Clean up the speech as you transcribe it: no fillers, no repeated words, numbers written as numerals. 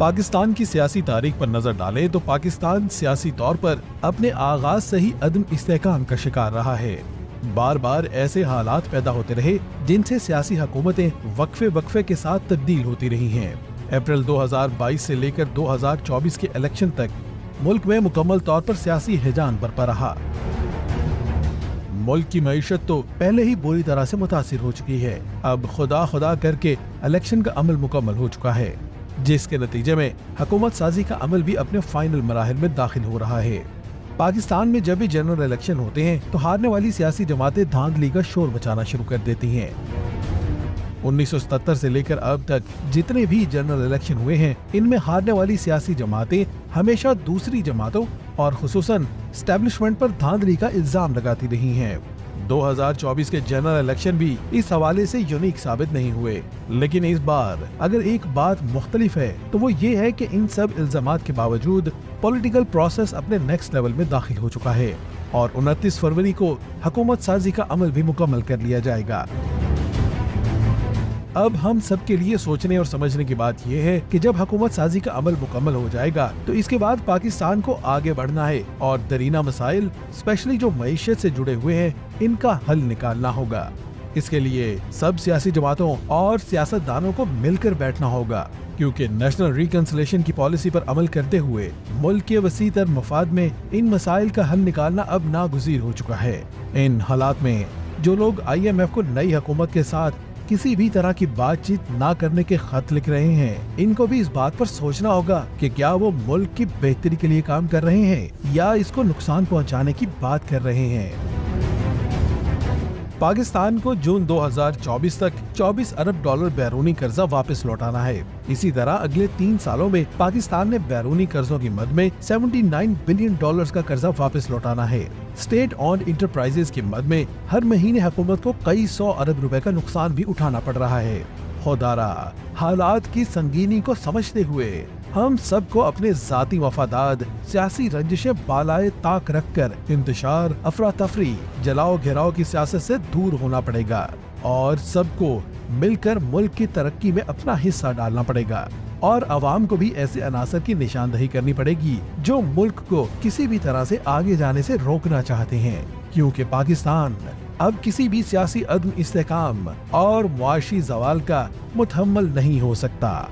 पाकिस्तान की सियासी तारीख पर नजर डालें तो पाकिस्तान सियासी तौर पर अपने आगाज से ही अदम इस्तेहकाम का शिकार रहा है। बार बार ऐसे हालात पैदा होते रहे जिनसे सियासी हुकूमतें वक्फे के साथ तब्दील होती रही हैं। अप्रैल 2022 से लेकर 2024 के इलेक्शन तक मुल्क में मुकम्मल तौर पर सियासी हिजान बरपा रहा। मुल्क की मईशत तो पहले ही बुरी तरह से मुतासिर हो चुकी है। अब खुदा करके इलेक्शन का अमल मुकम्मल हो चुका है, जिसके नतीजे में हुकूमत साजी का अमल भी अपने फाइनल मराहिल में दाखिल हो रहा है। पाकिस्तान में जब भी जनरल इलेक्शन होते हैं तो हारने वाली सियासी जमातें धांधली का शोर मचाना शुरू कर देती हैं। 1977 से लेकर अब तक जितने भी जनरल इलेक्शन हुए हैं, इनमें हारने वाली सियासी जमातें हमेशा दूसरी जमातों और खुसूसन एस्टेब्लिशमेंट पर धांधली का इल्जाम लगाती रही हैं। 2024 के जनरल इलेक्शन भी इस हवाले से यूनिक साबित नहीं हुए, लेकिन इस बार अगर एक बात मुख्तलिफ है तो वो ये है कि इन सब इल्जामात के बावजूद पॉलिटिकल प्रोसेस अपने नेक्स्ट लेवल में दाखिल हो चुका है और 29 फरवरी को हुकूमत साजी का अमल भी मुकम्मल कर लिया जाएगा। अब हम सब के लिए सोचने और समझने की बात यह है कि जब हुकूमत साजी का अमल मुकम्मल हो जाएगा तो इसके बाद पाकिस्तान को आगे बढ़ना है और दरीना मसाइल स्पेशली जो मईशत से जुड़े हुए हैं, इनका हल निकालना होगा। इसके लिए सब सियासी जमातों और सियासतदानों को मिलकर बैठना होगा, क्योंकि नेशनल रिकंसिलिएशन की पॉलिसी पर अमल करते हुए मुल्क के वसीतर मफाद में इन मसाइल का हल निकालना अब नागुज़ीर हो चुका है। इन हालात में जो लोग IMF को नई हुकूमत के साथ किसी भी तरह की बातचीत ना करने के खत लिख रहे हैं, इनको भी इस बात पर सोचना होगा कि क्या वो मुल्क की बेहतरी के लिए काम कर रहे हैं या इसको नुकसान पहुंचाने की बात कर रहे हैं। पाकिस्तान को जून 2024 तक $24 अरब बैरूनी कर्जा वापस लौटाना है। इसी तरह अगले 3 सालों में पाकिस्तान ने बैरूनी कर्जों की मद में $79 बिलियन का कर्जा वापस लौटाना है। स्टेट ऑन इंटरप्राइजेज की मद में हर महीने हुकूमत को कई 100 अरब रुपए का नुकसान भी उठाना पड़ रहा है। खुदारा हालात की संगीनी को समझते हुए हम सबको अपने जाती मफादात, सियासी रंजिशें बालाए ताक रखकर इंतशार, अफरा तफरी, जलाओ घेराव की सियासत से दूर होना पड़ेगा और सबको मिलकर मुल्क की तरक्की में अपना हिस्सा डालना पड़ेगा और अवाम को भी ऐसे अनासर की निशानदही करनी पड़ेगी जो मुल्क को किसी भी तरह से आगे जाने से रोकना चाहते हैं, क्योंकि पाकिस्तान अब किसी भी सियासी अदम इस्तेहकाम और मुआशी ज़वाल का मुतहम्मल नहीं हो सकता।